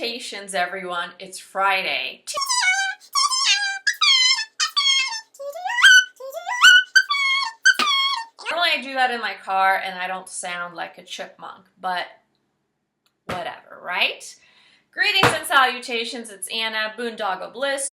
Salutations, everyone. It's Friday. Normally I do that in my car and I don't sound like a chipmunk, but whatever, right? Greetings and salutations. It's Anna, Boondoggle Bliss.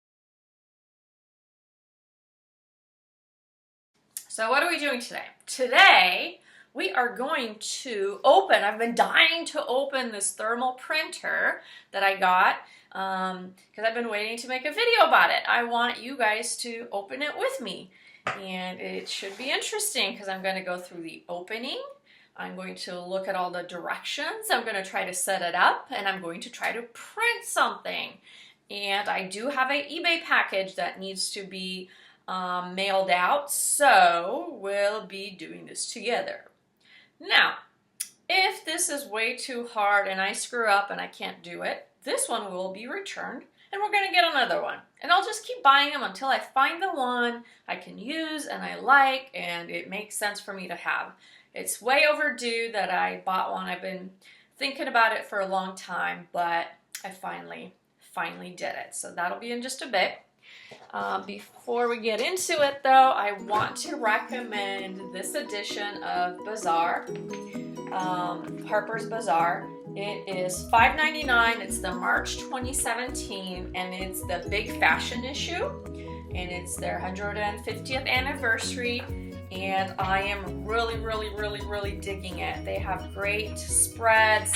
So what are we doing today? Today, we are going to open, I've been dying to open this thermal printer that I got because I've been waiting to make a video about it. I want you guys to open it with me. And it should be interesting because I'm going to go through the opening. I'm going to look at all the directions. I'm going to try to set it up and I'm going to try to print something. And I do have an eBay package that needs to be mailed out, so we'll be doing this together. Now, if this is way too hard and I screw up and I can't do it, this one will be returned and we're going to get another one. And I'll just keep buying them until I find the one I can use and I like and it makes sense for me to have. It's way overdue that I bought one. I've been thinking about it for a long time, but I finally did it. So that'll be in just a bit. Before we get into it though, I want to recommend this edition of Bazaar, Harper's Bazaar. It is $5.99. It's the March 2017 and it's the big fashion issue and it's their 150th anniversary and I am really digging it. They have great spreads.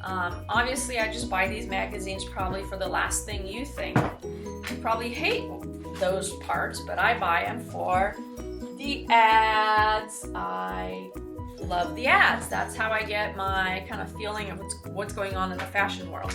Obviously I just buy these magazines probably for the last thing you think. You probably hate those parts, but I buy them for the ads. I love the ads. That's how I get my kind of feeling of what's going on in the fashion world.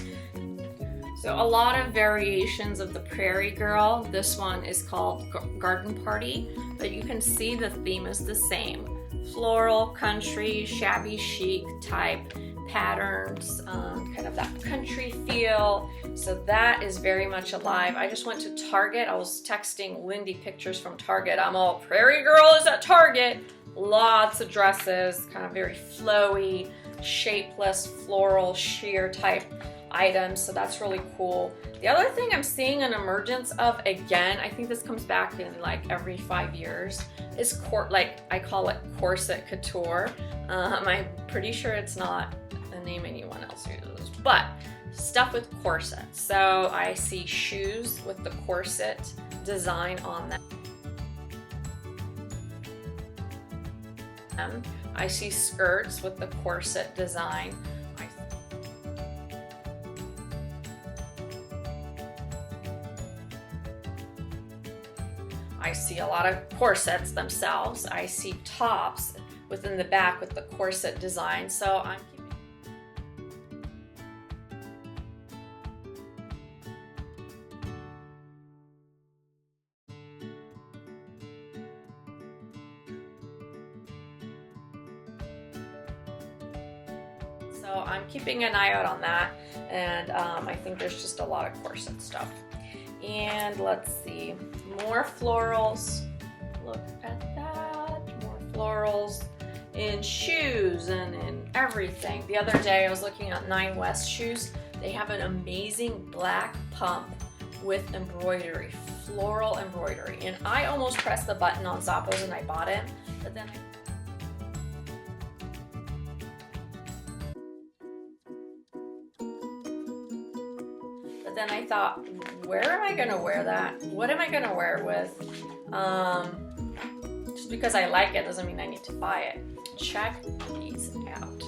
So a lot of variations of the Prairie Girl. This one is called Garden Party, but you can see the theme is the same. Floral, country, shabby chic type patterns, kind of that country feel. So that is very much alive. I just went to Target. I was texting Lindy pictures from Target. I'm all, Prairie Girl is at Target. Lots of dresses, kind of very flowy, shapeless, floral, sheer type items. So that's really cool. The other thing I'm seeing an emergence of again, I think this comes back in like every 5 years, is like I call it corset couture. I'm pretty sure it's not a name anyone else uses, but stuff with corsets. So I see shoes with the corset design on them. I see skirts with the corset design. I see a lot of corsets themselves. I see tops within the back with the corset design. So I'm keeping. So I'm keeping an eye out on that, and I think there's just a lot of corset stuff. And let's see, more florals. Look at that, more florals in shoes and in everything. The other day I was looking at 9 West shoes. They have an amazing black pump with embroidery, floral embroidery. And I almost pressed the button on Zappos and I bought it, but then I thought, where am I going to wear that? What am I going to wear it with? Just because I like it doesn't mean I need to buy it. Check these out.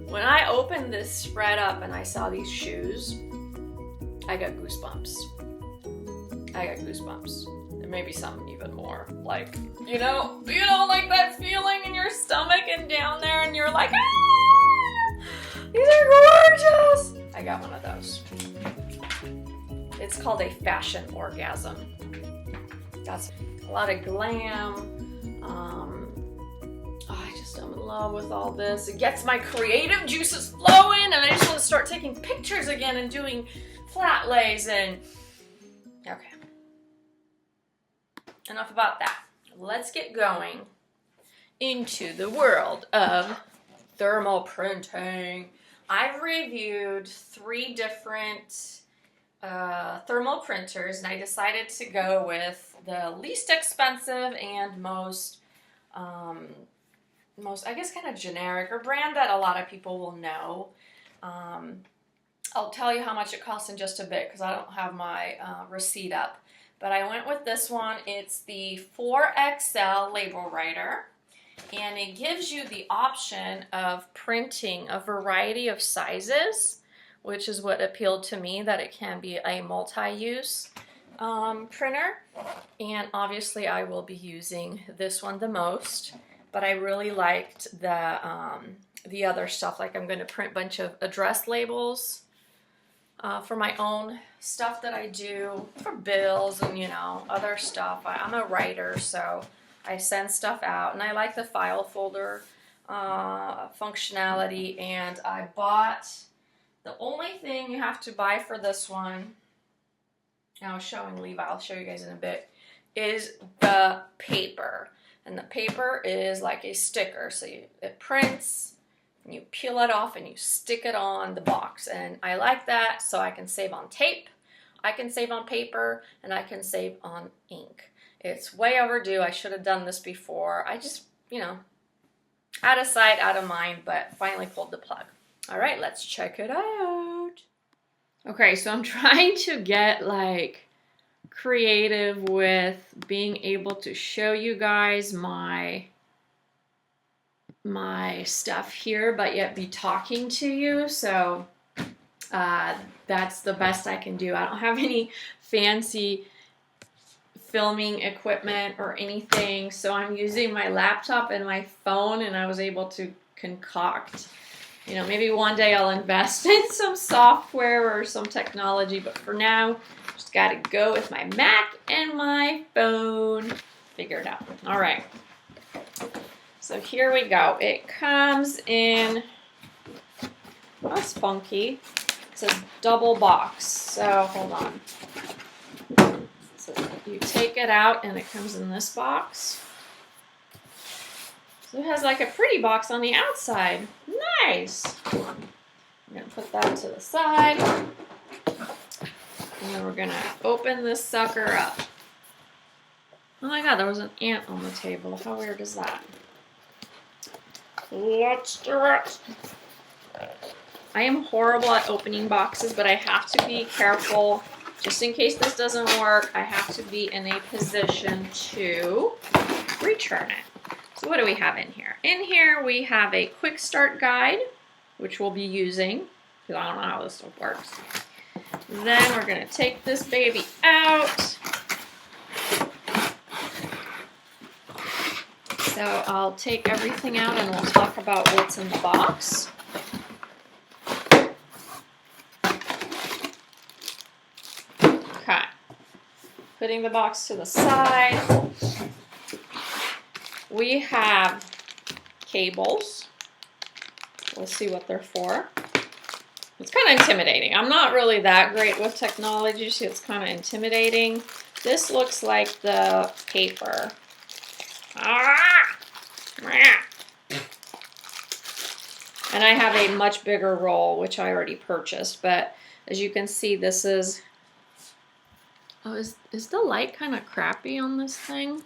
When I opened this spread up and I saw these shoes, I got goosebumps. And maybe some even more. Like, you know, like that feeling in your stomach and down there and you're like, ah, these are gorgeous. I got one of those. It's called a fashion orgasm. That's a lot of glam. I just am in love with all this. It gets my creative juices flowing and I just want to start taking pictures again and doing flat lays and okay. Enough about that. Let's get going into the world of thermal printing. I've reviewed 3 different thermal printers, and I decided to go with the least expensive and most, I guess, kind of generic or brand that a lot of people will know. I'll tell you how much it costs in just a bit because I don't have my receipt up. But I went with this one. It's the 4XL label writer, and it gives you the option of printing a variety of sizes, which is what appealed to me, that it can be a multi-use printer. And obviously I will be using this one the most, but I really liked the other stuff. Like, I'm going to print a bunch of address labels for my own stuff that I do for bills and, you know, other stuff. I'm a writer, so I send stuff out, and I like the file folder functionality. And I bought, the only thing you have to buy for this one, I was showing Levi, I'll show you guys in a bit, is the paper. And the paper is like a sticker, so it prints, and you peel it off and you stick it on the box. And I like that, so I can save on tape, I can save on paper, and I can save on ink. It's way overdue. I should have done this before. I just, you know, out of sight, out of mind, but finally pulled the plug. All right, let's check it out. Okay, so I'm trying to get like creative with being able to show you guys my stuff here, but yet be talking to you. So that's the best I can do. I don't have any fancy filming equipment or anything, so I'm using my laptop and my phone, and I was able to concoct, you know, maybe one day I'll invest in some software or some technology, but for now, just gotta go with my Mac and my phone. Figure it out. All right. So here we go. It comes in, that's funky. It's a double box. So hold on. So you take it out and it comes in this box. So it has like a pretty box on the outside. Nice. I'm going to put that to the side. And then we're going to open this sucker up. Oh my god, there was an ant on the table. How weird is that? Let's do it. I am horrible at opening boxes, but I have to be careful. Just in case this doesn't work, I have to be in a position to return it. So what do we have in here? In here we have a quick start guide, which we'll be using, because I don't know how this stuff works. Then we're going to take this baby out. So I'll take everything out and we'll talk about what's in the box. Okay. Putting the box to the side. We have cables. We'll see what they're for. It's kind of intimidating. I'm not really that great with technology, so it's kind of intimidating. This looks like the paper. And I have a much bigger roll, which I already purchased, but as you can see, this is, oh, is the light kind of crappy on this thing?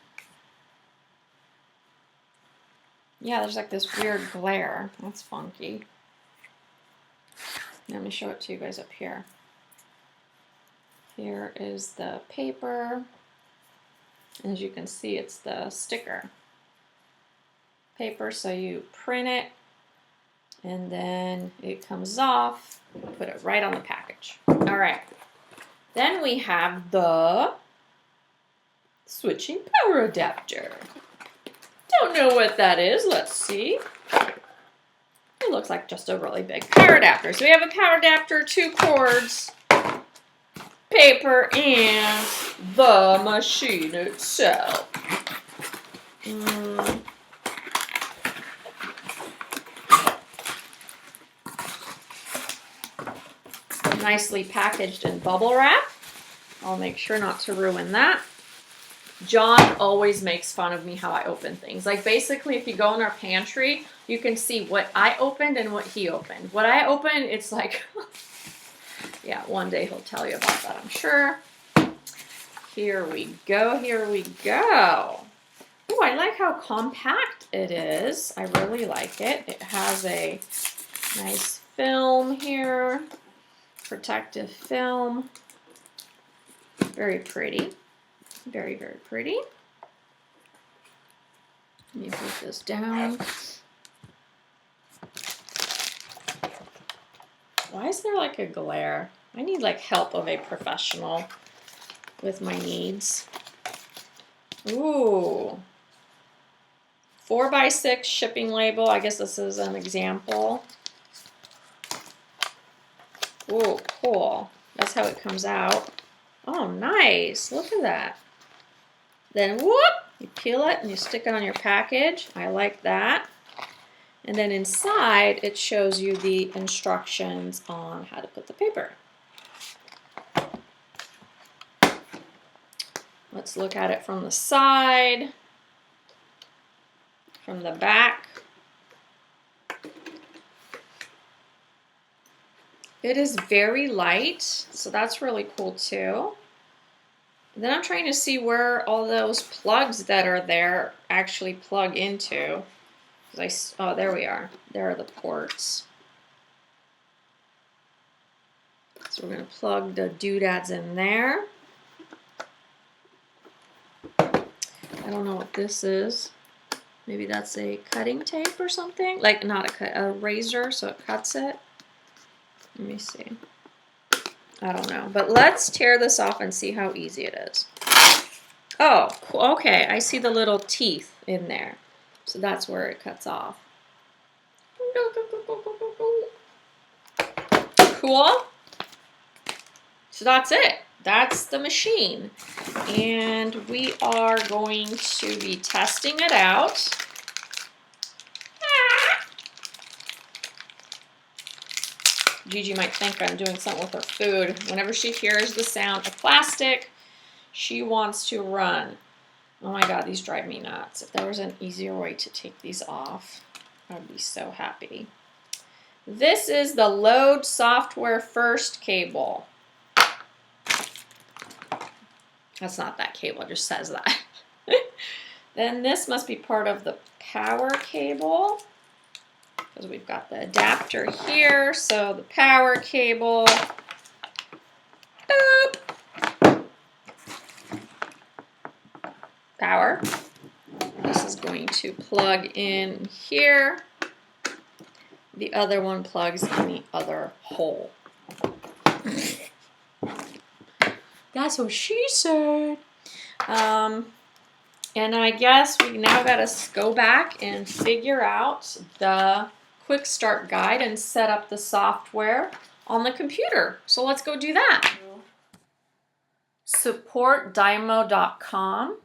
Yeah, there's like this weird glare. That's funky. Let me show it to you guys up here. Here is the paper. As you can see, it's the sticker paper, so you print it and then it comes off. Put it right on the package. All right. Then we have the switching power adapter. Don't know what that is. Let's see. It looks like just a really big power adapter. So we have a power adapter, 2 cords, paper, and the machine itself. Nicely packaged in bubble wrap. I'll make sure not to ruin that. John always makes fun of me how I open things. Like basically if you go in our pantry, you can see what I opened and what he opened. What I opened, it's like, yeah, one day he'll tell you about that, I'm sure. Here we go, here we go. Oh, I like how compact it is. I really like it. It has a nice film here, protective film. Very pretty. Very, very pretty. Let me put this down. Why is there like a glare? I need like help of a professional with my needs. Ooh. 4x6 shipping label. I guess this is an example. Ooh, cool. That's how it comes out. Oh, nice. Look at that. Then whoop, you peel it and you stick it on your package. I like that. And then inside it shows you the instructions on how to put the paper. Let's look at it from the side, from the back. It is very light, so that's really cool too. And then I'm trying to see where all those plugs that are there actually plug into. Oh, there we are. There are the ports. So we're going to plug the doodads in there. I don't know what this is. Maybe that's a cutting tape or something. Like not a razor, so it cuts it. Let me see. I don't know. But let's tear this off and see how easy it is. Oh, okay. I see the little teeth in there. So that's where it cuts off. Cool. So that's it. That's the machine. And we are going to be testing it out. Gigi might think I'm doing something with her food. Whenever she hears the sound of plastic, she wants to run. Oh my God, these drive me nuts. If there was an easier way to take these off, I would be so happy. This is the load software first cable. That's not that cable, it just says that. Then this must be part of the power cable, because we've got the adapter here. So the power cable. Boop. Power. This is going to plug in here. The other one plugs in the other hole. That's what she said. And I guess we now got to go back and figure out the quick start guide and set up the software on the computer. So let's go do that. Support Dymo.com.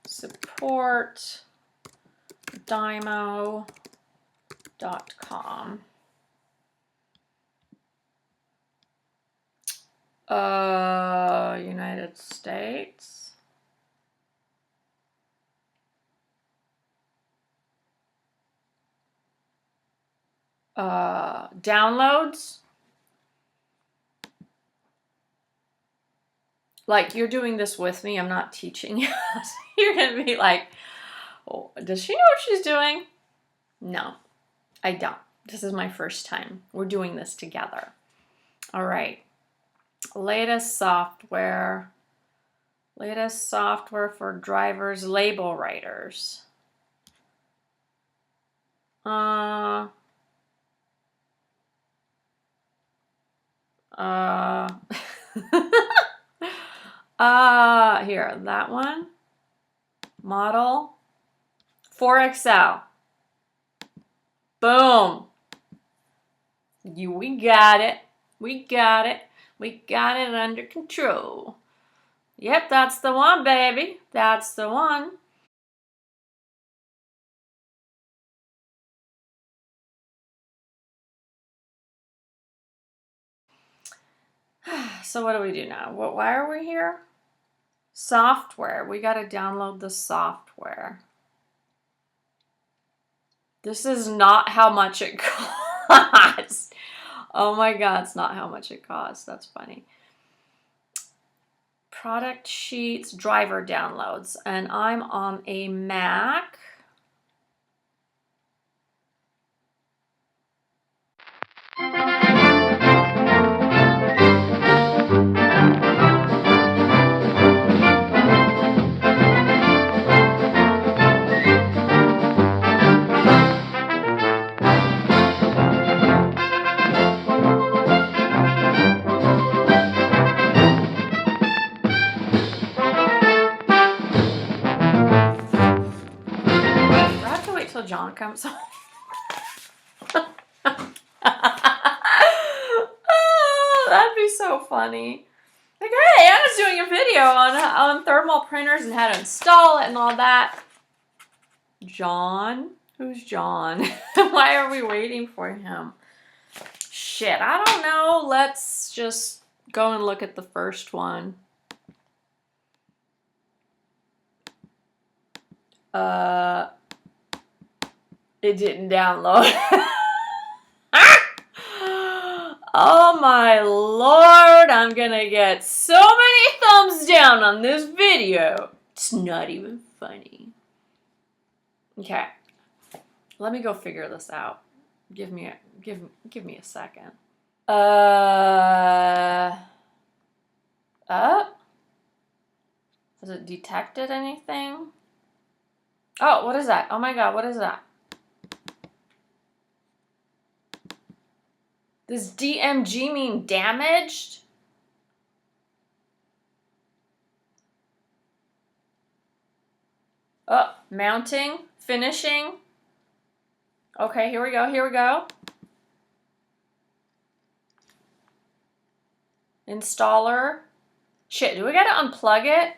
Support Dymo.com. United States. Downloads. Like, you're doing this with me. I'm not teaching you. You're going to be like, oh, does she know what she's doing? No, I don't. This is my first time. We're doing this together. All right. Latest software. Latest software for drivers, label writers. Here, that one. Model 4XL. Boom. We got it. We got it. We got it under control. Yep, that's the one, baby. That's the one. So what do we do now? Why are we here? Software. We got to download the software. This is not how much it costs. Oh my God, it's not how much it costs. That's funny. Product sheets, driver downloads, and I'm on a Mac. John comes home. Oh, that'd be so funny. Like, hey, I was doing a video on thermal printers and how to install it and all that. John? Who's John? Why are we waiting for him? Shit, I don't know. Let's just go and look at the first one. It didn't download. Oh my Lord, I'm gonna get so many thumbs down on this video. It's not even funny. Okay, let me go figure this out. Give me a second. Has it detected anything? Oh, what is that? Oh my God, what is that? Does DMG mean damaged? Oh, mounting, finishing. Okay, here we go, here we go. Installer. Shit, do we gotta unplug it?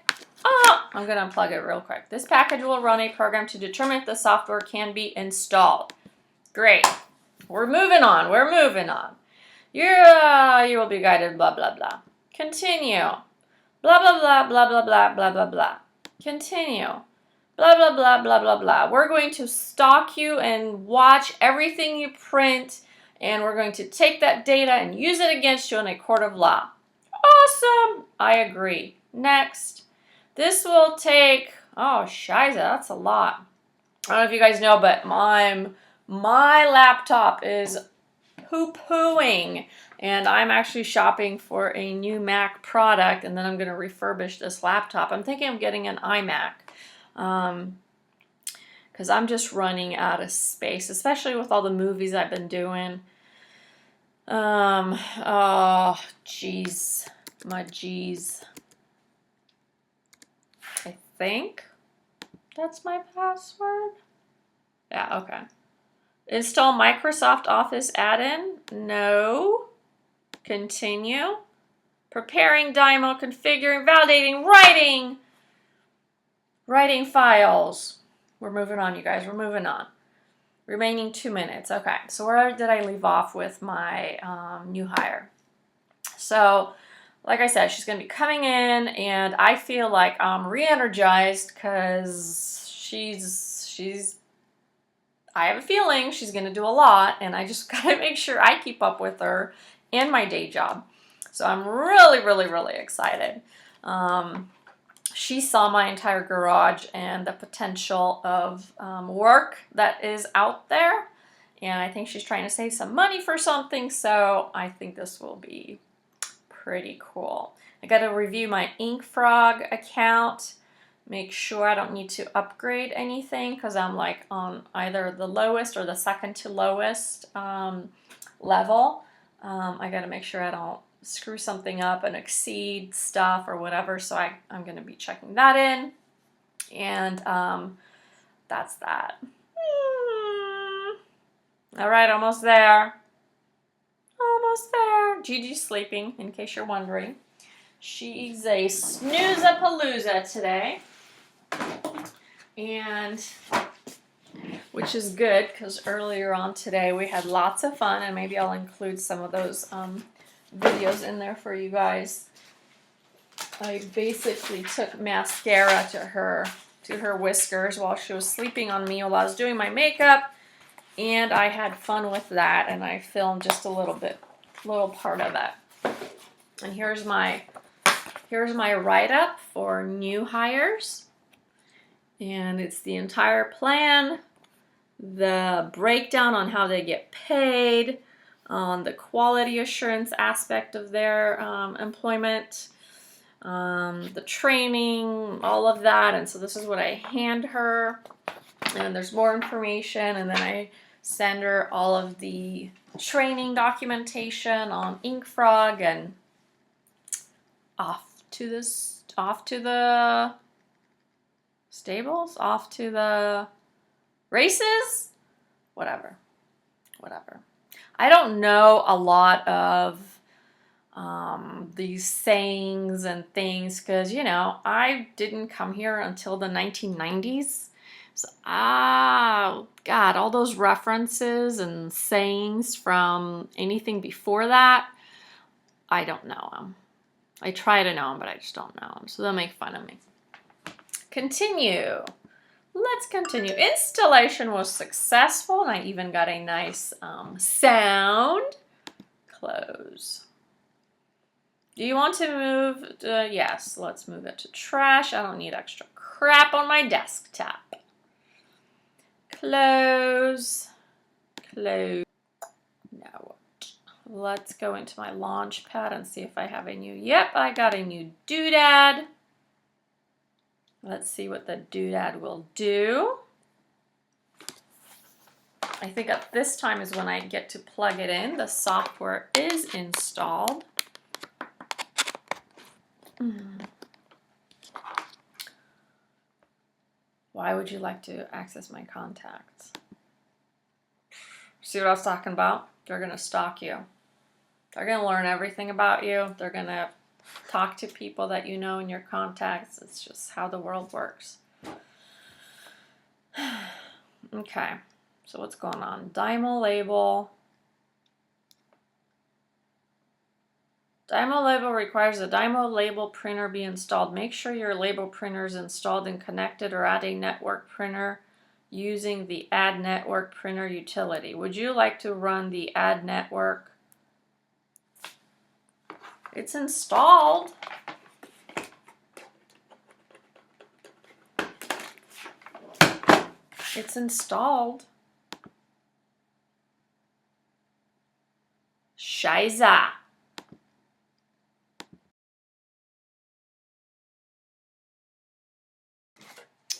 Oh, I'm gonna unplug it real quick. This package will run a program to determine if the software can be installed. Great. We're moving on, we're moving on. You will be guided, blah, blah, blah. Continue. Blah, blah, blah, blah, blah, blah, blah, blah, blah. Continue. Blah, blah, blah, blah, blah, blah. We're going to stalk you and watch everything you print, and we're going to take that data and use it against you in a court of law. Awesome. I agree. Next. This will take, oh, shiza, that's a lot. I don't know if you guys know, but my laptop is poo-pooing, and I'm actually shopping for a new Mac product, and then I'm going to refurbish this laptop. I'm thinking of getting an iMac because I'm just running out of space, especially with all the movies I've been doing. Oh, jeez. My jeez. I think that's my password. Yeah, okay. Install Microsoft Office add-in. No. Continue. Preparing Dymo, configuring, validating, writing. Writing files. We're moving on, you guys. We're moving on. Remaining 2 minutes. Okay, so where did I leave off with my new hire? So, like I said, she's going to be coming in, and I feel like I'm re-energized because I have a feeling she's going to do a lot, and I just got to make sure I keep up with her in my day job. So I'm really, really, really excited. She saw my entire garage and the potential of work that is out there, and I think she's trying to save some money for something, so I think this will be pretty cool. I got to review my InkFrog account. Make sure I don't need to upgrade anything because I'm like on either the lowest or the second to lowest level. I got to make sure I don't screw something up and exceed stuff or whatever, so I'm going to be checking that in. And that's that. All right, almost there. Almost there. Gigi's sleeping, in case you're wondering. She's a snooze-a-palooza today. And which is good because earlier on today we had lots of fun, and maybe I'll include some of those videos in there for you guys. I basically took mascara to her whiskers while she was sleeping on me while I was doing my makeup, and I had fun with that, and I filmed just a little part of it. And here's my write-up for new hires, and it's the entire plan, the breakdown on how they get paid, on the quality assurance aspect of their employment, the training, all of that. And so this is what I hand her, and there's more information, and then I send her all of the training documentation on InkFrog, and off to the stables, off to the races, whatever. I don't know a lot of these sayings and things because, you know, I didn't come here until the 1990s. So, God, all those references and sayings from anything before that, I don't know them. I try to know them, but I just don't know them. So they'll make fun of me. Continue. Let's continue. Installation was successful, and I even got a nice sound. Close. Do you want to move? Yes, let's move it to trash. I don't need extra crap on my desktop. Close. Close. Now what? Let's go into my launch pad and see if I have a new. Yep, I got a new doodad. Let's see what the doodad will do. I think at this time is when I get to plug it in. The software is installed. Why would you like to access my contacts? See what I was talking about? They're going to stalk you. They're going to learn everything about you. They're going to talk to people that you know in your contacts. It's just how the world works. Okay, so what's going on? Dymo Label. Dymo Label requires a Dymo Label Printer be installed. Make sure your label printer is installed and connected, or add a network printer using the Add Network Printer utility. Would you like to run the Add Network? It's installed. It's installed. Scheiße.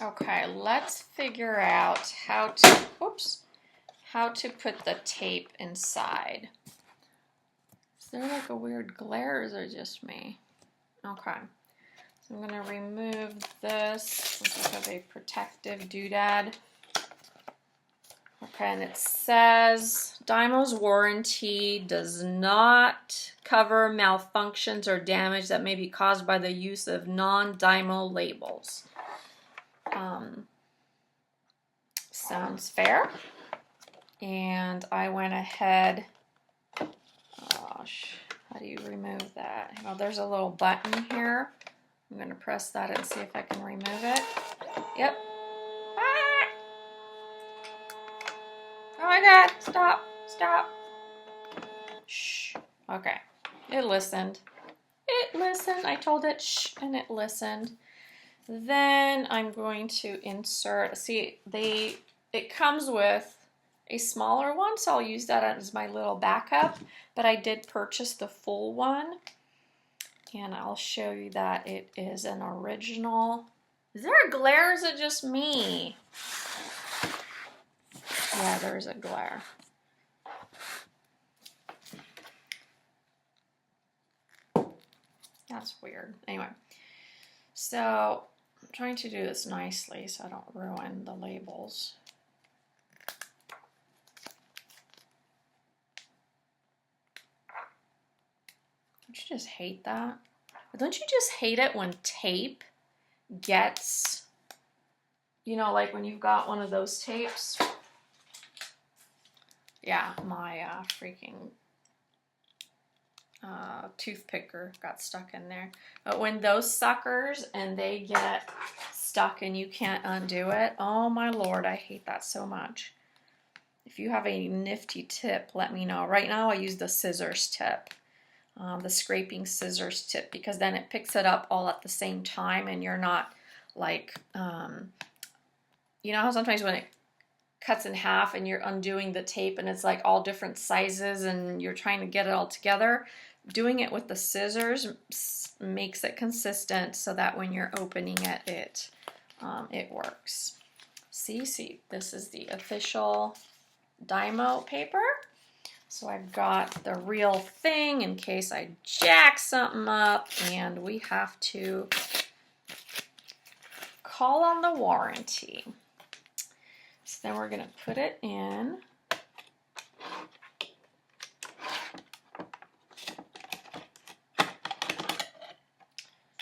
Okay, let's figure out how to, how to put the tape inside. Is there like a weird glare, or is it just me? Okay, so I'm gonna remove this. Let's just have a protective doodad. Okay, and it says Dymo's warranty does not cover malfunctions or damage that may be caused by the use of non-Dymo labels. Sounds fair. And I went ahead, gosh, how do you remove that? Well, there's a little button here. I'm going to press that and see if I can remove it. Yep. Ah! Oh my God, stop, stop. Shh, okay. It listened. It listened. I told it shh, and it listened. Then I'm going to insert, see, it comes with a smaller one, so I'll use that as my little backup, but I did purchase the full one, and I'll show you that it is an original. Is there a glare, or is it just me? Yeah, there's a glare. That's weird. Anyway, so I'm trying to do this nicely so I don't ruin the labels. Don't you just hate that? Don't you just hate it when tape gets, you know, like when you've got one of those tapes? Yeah, my freaking toothpick got stuck in there. But when those suckers and they get stuck and you can't undo it, oh my Lord, I hate that so much. If you have a nifty tip, let me know. Right now I use the scissors tip, the scraping scissors tip, because then it picks it up all at the same time and you're not like, you know how sometimes when it cuts in half and you're undoing the tape and it's like all different sizes and you're trying to get it all together? Doing it with the scissors makes it consistent so that when you're opening it, it works. See, this is the official Dymo paper. So I've got the real thing in case I jack something up and we have to call on the warranty. So then we're going to put it in.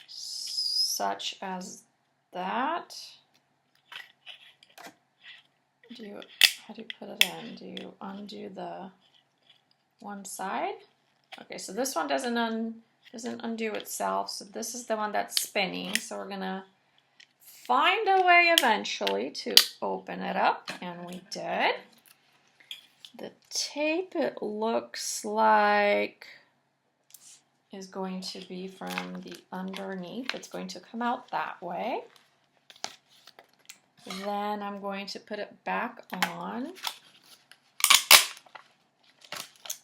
Such as that. How do you put it in? Do you undo the one side? Okay, so this one doesn't undo itself. So this is the one that's spinning. So we're gonna find a way eventually to open it up, and we did. The tape, it looks like, is going to be from the underneath. It's going to come out that way. Then I'm going to put it back on.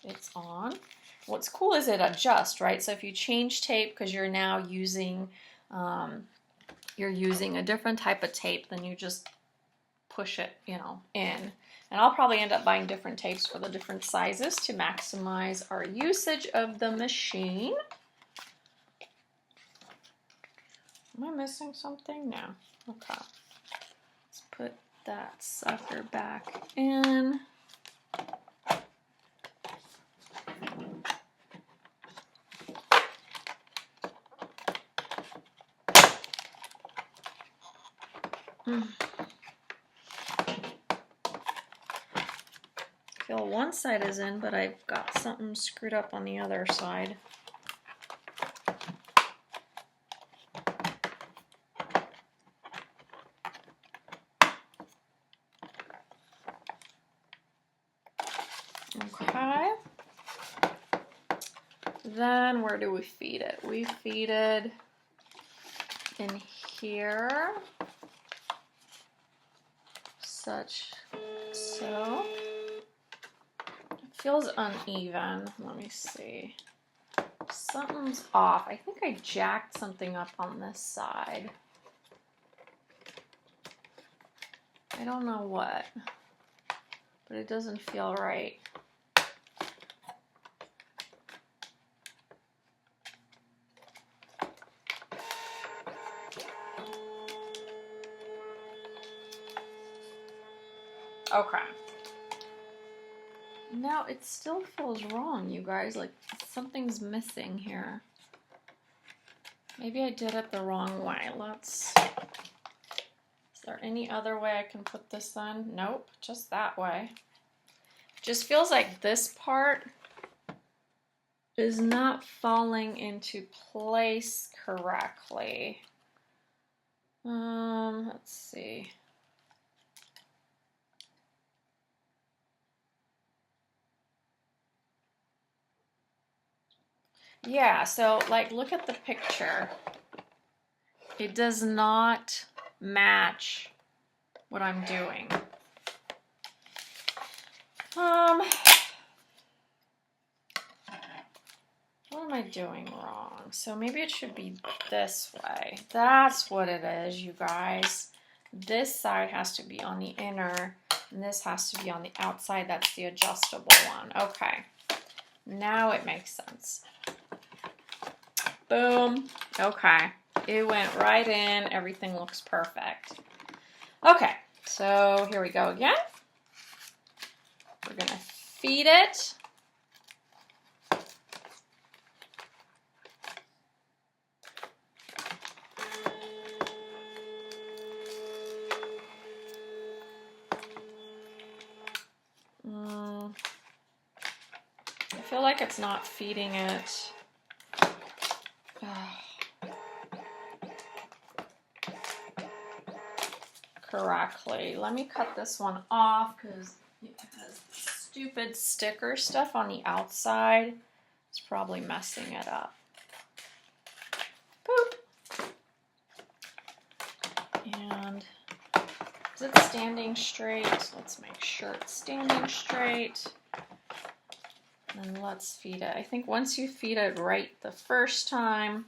It's on. What's cool is it adjusts, right? So if you change tape because you're now using a different type of tape, then you just push it, you know, in. And I'll probably end up buying different tapes for the different sizes to maximize our usage of the machine. Am I missing something? No. Okay. Let's put that sucker back in. I feel one side is in, but I've got something screwed up on the other side. Okay. Then where do we feed it? We feed it in here. Such so. It feels uneven. Let me see. Something's off. I think I jacked something up on this side. I don't know what, but it doesn't feel right. Okay. Now it still feels wrong, you guys. Like something's missing here. Maybe I did it the wrong way. Let's... Is there any other way I can put this in? Nope, just that way. Just feels like this part is not falling into place correctly. Let's see. Yeah, so like look at the picture. It does not match what I'm doing. What am I doing wrong? So maybe it should be this way. That's what it is, you guys. This side has to be on the inner, and this has to be on the outside. That's the adjustable one. Okay, now it makes sense. Boom. Okay, it went right in. Everything looks perfect. Okay, so here we go again. We're gonna feed it. I feel like it's not feeding it correctly. Let me cut this one off because it has stupid sticker stuff on the outside. It's probably messing it up. Boop. And is it standing straight? Let's make sure it's standing straight. And let's feed it. I think once you feed it right the first time,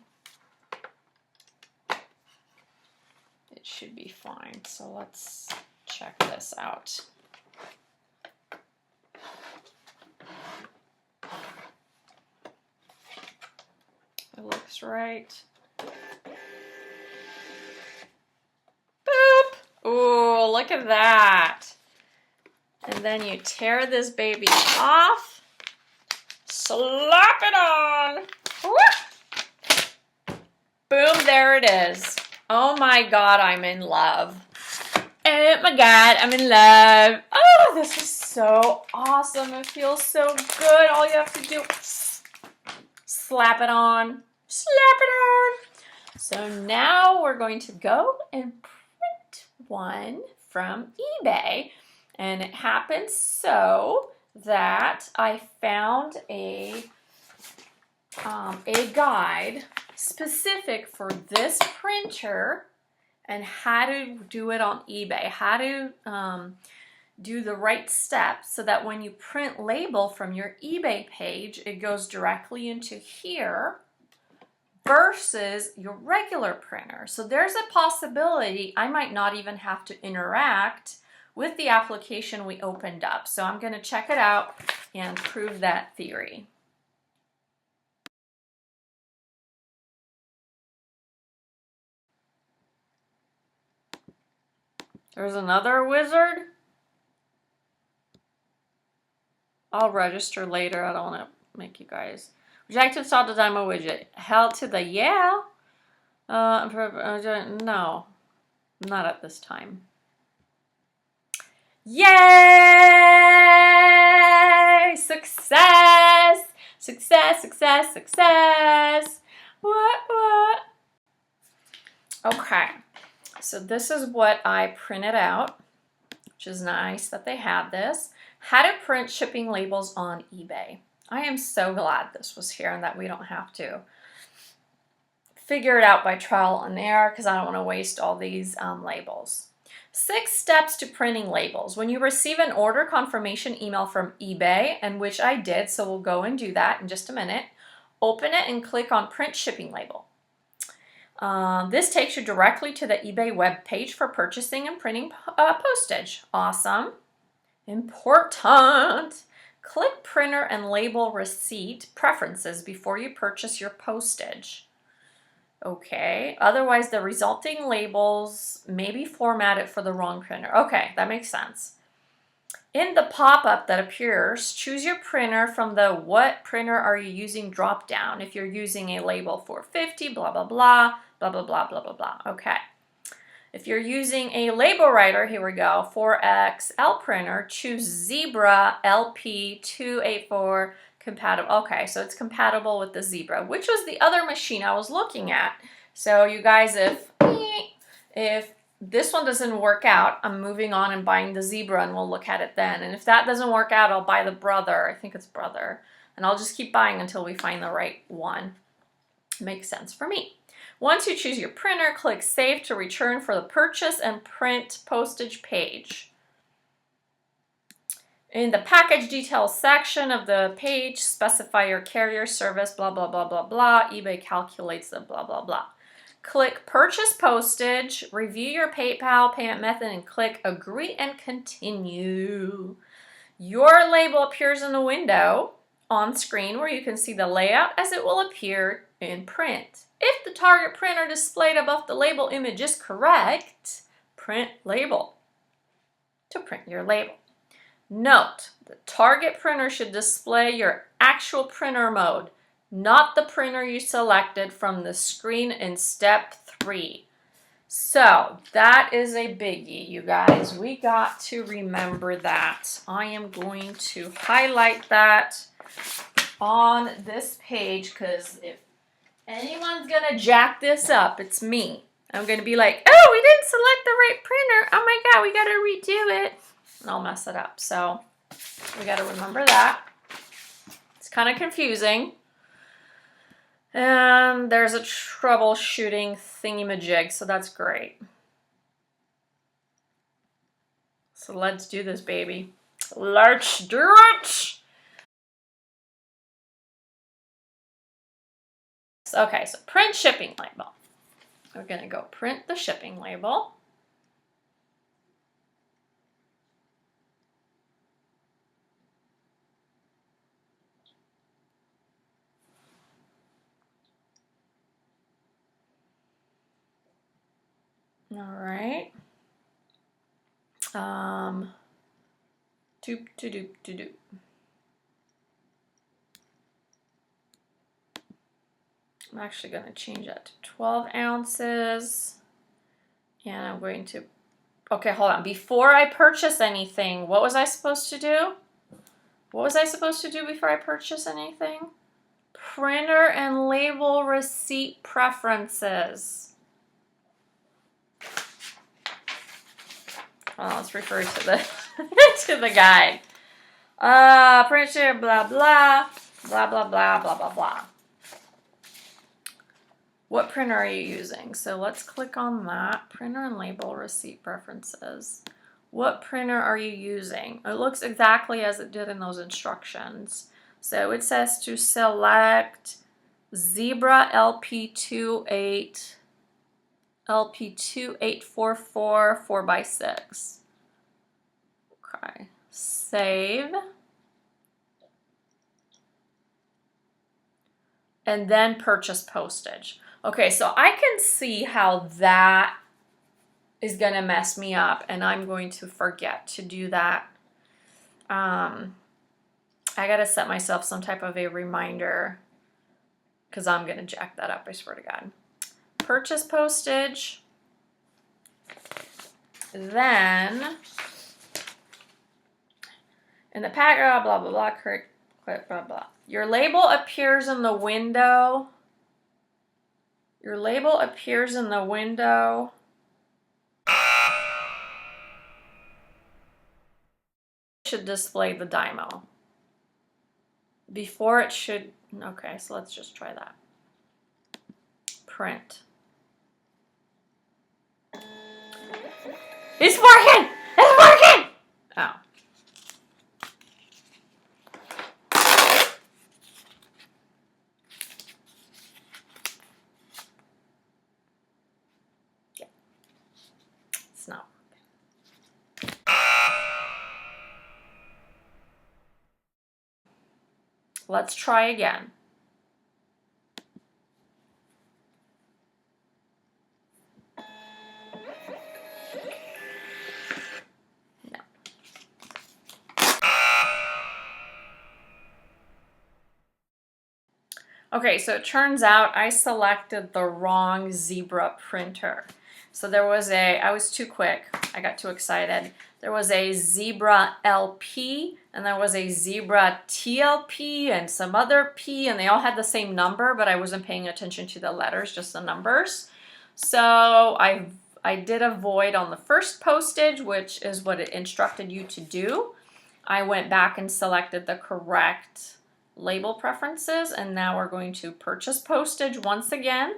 it should be fine. So let's check this out. It looks right. Boop! Ooh, look at that. And then you tear this baby off, slap it on. Whoop. Boom, there it is. Oh my God, I'm in love. Oh my God, I'm in love. Oh, this is so awesome. It feels so good. All you have to do, slap it on, slap it on. So now we're going to go and print one from eBay. And it happens so that I found a guide specific for this printer and how to do it on eBay, how to do the right steps so that when you print label from your eBay page, it goes directly into here versus your regular printer. So there's a possibility I might not even have to interact with the application we opened up. So I'm going to check it out and prove that theory. There's another wizard. I'll register later. I don't want to make you guys. Would you like to install the Dymo widget? Hell to the yeah. No, not at this time. Yay! Success! Success, success, success! What? Okay, so this is what I printed out, which is nice that they had this. How to print shipping labels on eBay. I am so glad this was here and that we don't have to figure it out by trial and error because I don't want to waste all these labels. 6 steps to printing labels. When you receive an order confirmation email from eBay, and which I did, so we'll go and do that in just a minute, open it and click on Print Shipping Label. This takes you directly to the eBay web page for purchasing and printing postage. Awesome. Important. Click Printer and Label Receipt Preferences before you purchase your postage. Okay, otherwise the resulting labels may be formatted for the wrong printer. Okay, that makes sense. In the pop-up that appears, choose your printer from the what printer are you using drop down. If you're using a label 450, blah, blah, blah, blah, blah, blah, blah, blah, blah. Okay. If you're using a label writer, here we go, 4XL printer, choose Zebra LP284 compatible. Okay, so it's compatible with the Zebra, which was the other machine I was looking at. So you guys, if this one doesn't work out, I'm moving on and buying the Zebra and we'll look at it then. And if that doesn't work out, I'll buy the Brother. I think it's Brother. And I'll just keep buying until we find the right one. Makes sense for me. Once you choose your printer, click Save to return for the purchase and print postage page. In the package details section of the page, specify your carrier service, blah, blah, blah, blah, blah. eBay calculates the blah, blah, blah. Click Purchase Postage, review your PayPal payment method, and click Agree and Continue. Your label appears in the window on screen where you can see the layout as it will appear in print. If the target printer displayed above the label image is correct, print label to print your label. Note, the target printer should display your actual printer mode, not the printer you selected from the screen in step 3. So that is a biggie, you guys. We got to remember that. I am going to highlight that on this page because if anyone's gonna jack this up, it's me. I'm gonna be like, oh, we didn't select the right printer. Oh my God, we gotta redo it. And I'll mess it up. So we gotta remember that. It's kind of confusing. And there's a troubleshooting thingy-majig, so that's great. So let's do this, baby. Let's do it! Okay, so print shipping label. We're gonna go print the shipping label. All right. Doop, doop, doop, doop. I'm actually going to change that to 12 ounces. And I'm going to, okay, hold on. Before I purchase anything, what was I supposed to do? What was I supposed to do before I purchase anything? Printer and label receipt preferences. Well, let's refer to the to the guide. Printer, blah blah, blah blah blah blah blah blah. What printer are you using? So let's click on that. Printer and label receipt preferences. What printer are you using? It looks exactly as it did in those instructions. So it says to select Zebra LP2844 4x6. Okay, save. And then purchase postage. Okay, so I can see how that is gonna mess me up and I'm going to forget to do that. I gotta set myself some type of a reminder because I'm gonna jack that up, I swear to God. Purchase postage. Then, in the pack, blah, blah, blah, correct, blah, blah. Your label appears in the window. Your label appears in the window. It should display the Dymo. Before it should, okay, so let's just try that. Print. It's working! It's working! Oh. Yeah. It's not working. Let's try again. Okay, so it turns out I selected the wrong Zebra printer. So there was I was too quick, I got too excited. There was a Zebra LP and there was a Zebra TLP and some other P, and they all had the same number, but I wasn't paying attention to the letters, just the numbers. So I did a void on the first postage, which is what it instructed you to do. I went back and selected the correct label preferences, and now we're going to purchase postage once again.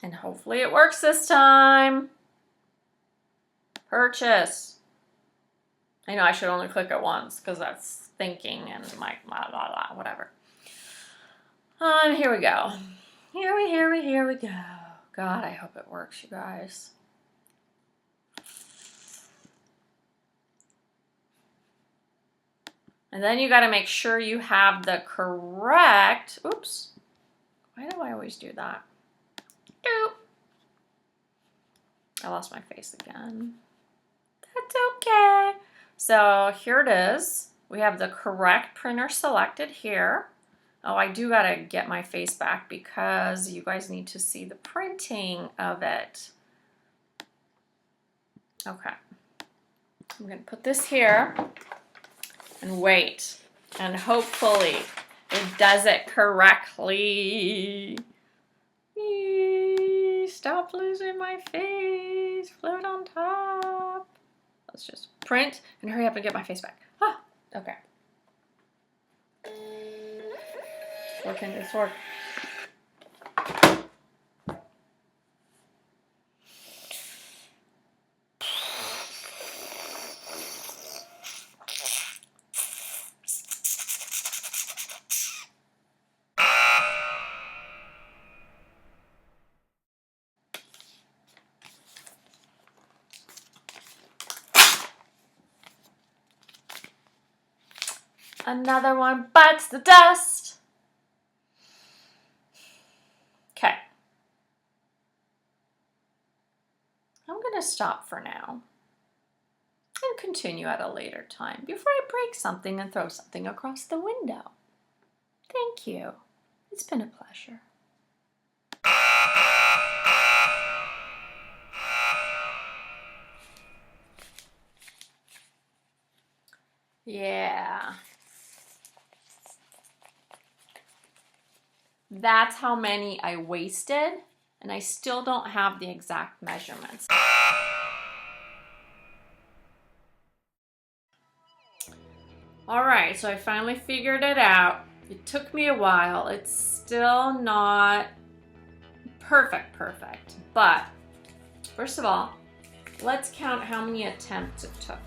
And hopefully it works this time. Purchase. I know I should only click it once because that's thinking and my blah, blah, blah, whatever. And here we go. Here we go. God, I hope it works, you guys. And then you got to make sure you have the correct, oops, why do I always do that? Doop. I lost my face again. That's okay. So here it is. We have the correct printer selected here. Oh, I do got to get my face back because you guys need to see the printing of it. Okay. I'm going to put this here and wait, and hopefully it does it correctly. Eee, stop losing my face. Float on top. Let's just print and hurry up and get my face back. Ah, okay. Working, it's working. Another one bites the dust. Okay. I'm going to stop for now and continue at a later time before I break something and throw something across the window. Thank you. It's been a pleasure. Yeah. That's how many I wasted, and I still don't have the exact measurements. All right, so I finally figured it out. It took me a while. It's still not perfect, but first of all, let's count how many attempts it took.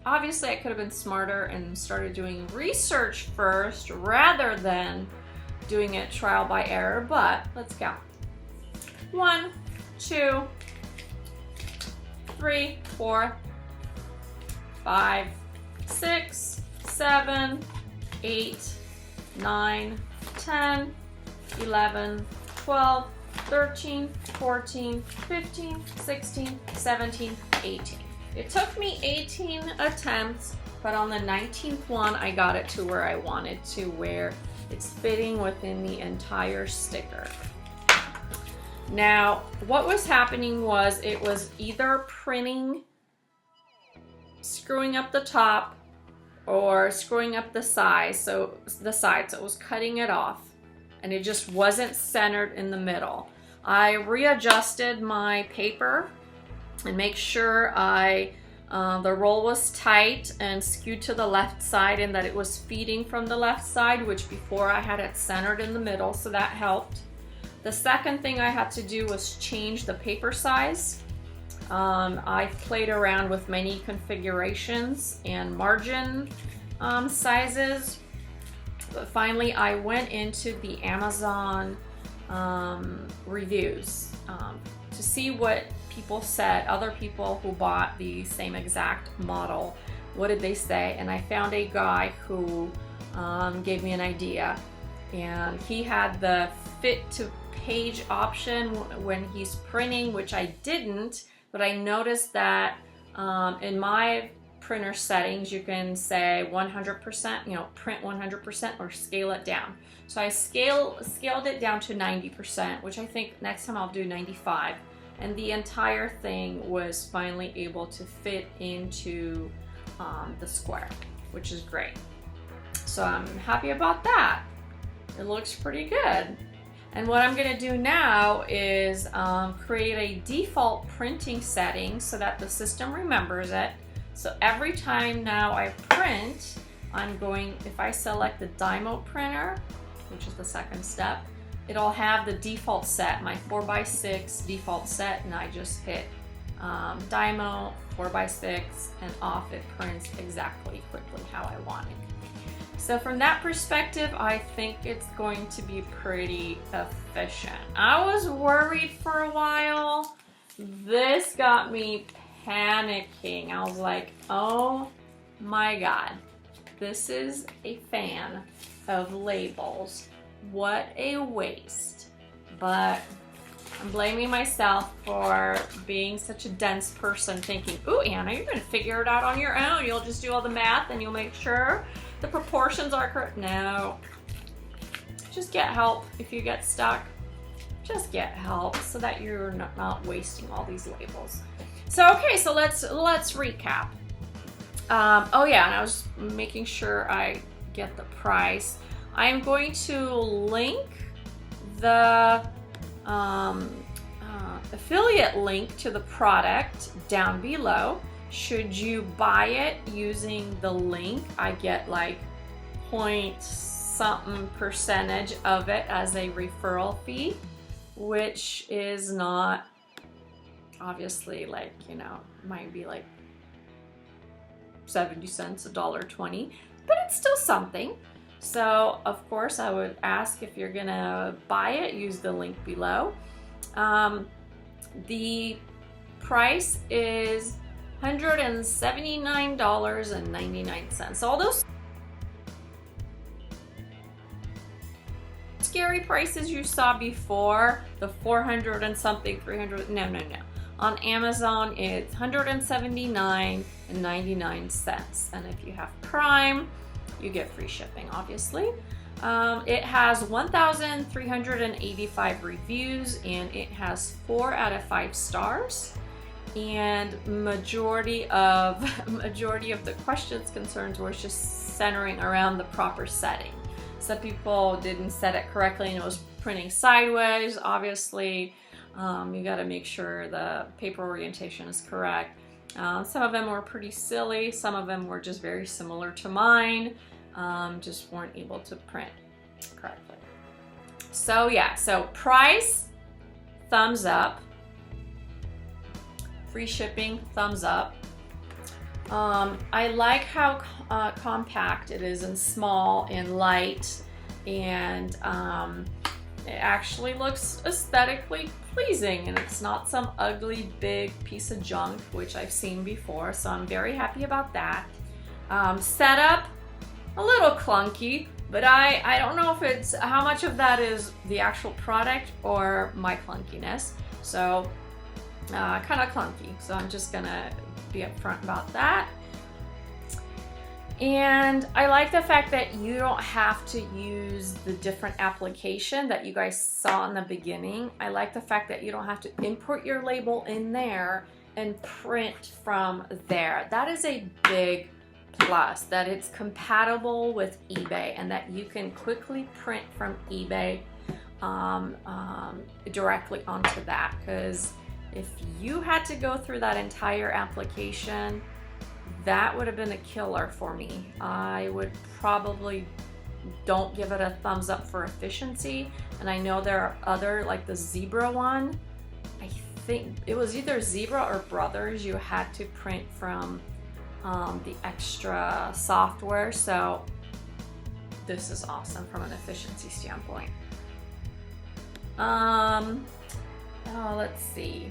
Obviously, I could have been smarter and started doing research first rather than doing it trial by error, but let's count. 1, 2, 3, 4, 5, 6, 7, 8, 9, 10, 11, 12, 13, 14, 15, 16, 17, 18. It took me 18 attempts, but on the 19th one, I got it to where I wanted to, where it's fitting within the entire sticker. Now, what was happening was it was either printing, screwing up the top, or screwing up the size, so it was cutting it off, and it just wasn't centered in the middle. I readjusted my paper and make sure the roll was tight and skewed to the left side and that it was feeding from the left side, which before I had it centered in the middle, so that helped. The second thing I had to do was change the paper size. I played around with many configurations and margin sizes, but finally I went into the Amazon reviews to see what people said, other people who bought the same exact model, what did they say? And I found a guy who gave me an idea, and he had the fit to page option when he's printing, which I didn't, but I noticed that in my printer settings you can say 100%, print 100%, or scale it down. So I scaled it down to 90%, which I think next time I'll do 95. And the entire thing was finally able to fit into the square, which is great. So I'm happy about that. It looks pretty good. And what I'm gonna do now is create a default printing setting so that the system remembers it. So every time now I print, if I select the Dymo printer, which is the second step, it'll have the default set, my 4x6 default set, and I just hit Dymo 4x6 and off it prints exactly quickly how I want it. So from that perspective, I think it's going to be pretty efficient. I was worried for a while. This got me panicking. I was like, oh my God, this is a fan of labels. What a waste. But I'm blaming myself for being such a dense person, thinking, ooh, Anna, you're gonna figure it out on your own. You'll just do all the math and you'll make sure the proportions are correct. No, just get help if you get stuck. Just get help so that you're not wasting all these labels. So, okay, so let's recap. Oh yeah, and I was making sure I get the price. I'm going to link the affiliate link to the product down below. Should you buy it using the link, I get like point something percentage of it as a referral fee, which is not obviously like, you know, might be like 70 cents, $1.20, but it's still something. So of course I would ask, if you're gonna buy it, use the link below. The price is $179.99. All those scary prices you saw before, the 400 and something, 300, no. On Amazon, it's $179.99. And if you have Prime, you get free shipping, obviously. It has 1,385 reviews, and it has 4 out of 5 stars. And majority of the questions, concerns were just centering around the proper setting. Some people didn't set it correctly and it was printing sideways. Obviously, you got to make sure the paper orientation is correct. Some of them were pretty silly. Some of them were just very similar to mine. Just weren't able to print correctly. So yeah, so price, thumbs up. Free shipping, thumbs up. I like how compact it is, and small and light, and it actually looks aesthetically pleasing, and it's not some ugly big piece of junk, which I've seen before, so I'm very happy about that. Setup, a little clunky, but I don't know if it's how much of that is the actual product or my clunkiness. So kind of clunky, so I'm just gonna be upfront about that. And I like the fact that you don't have to use the different application that you guys saw in the beginning. I like the fact that you don't have to import your label in there and print from there. That is a big plus, that it's compatible with eBay and that you can quickly print from eBay directly onto that, because if you had to go through that entire application, that would have been a killer for me. I would probably don't give it a thumbs up for efficiency. And I know there are other, like the Zebra one, I think it was either Zebra or Brothers, you had to print from the extra software. So this is awesome from an efficiency standpoint. Let's see.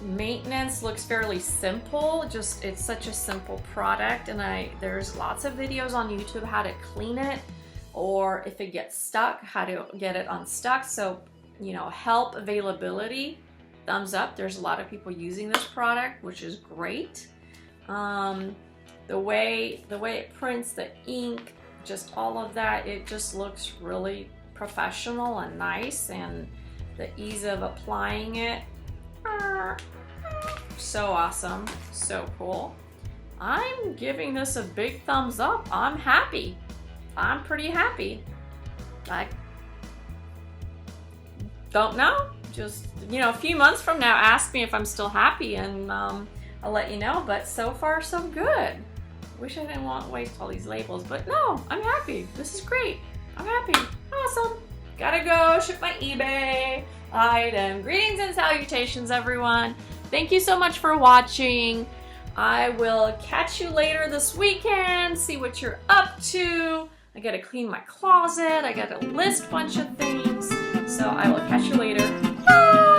Maintenance looks fairly simple. Just, it's such a simple product, and there's lots of videos on YouTube how to clean it, or if it gets stuck, how to get it unstuck. So, you know, help, availability, thumbs up. There's a lot of people using this product, which is great. The way it prints, the ink, just all of that, it just looks really professional and nice, and the ease of applying it, so awesome, so cool. I'm giving this a big thumbs up. I'm happy. I'm pretty happy. I don't know, just, you know, a few months from now, ask me if I'm still happy, and I'll let you know. But so far, so good. Wish I didn't want to waste all these labels, but no, I'm happy. This is great. I'm happy. Awesome. Gotta go ship my eBay item. Greetings and salutations, everyone. Thank you so much for watching. I will catch you later this weekend, see what you're up to. I gotta clean my closet. I gotta list a bunch of things. So I will catch you later. Bye!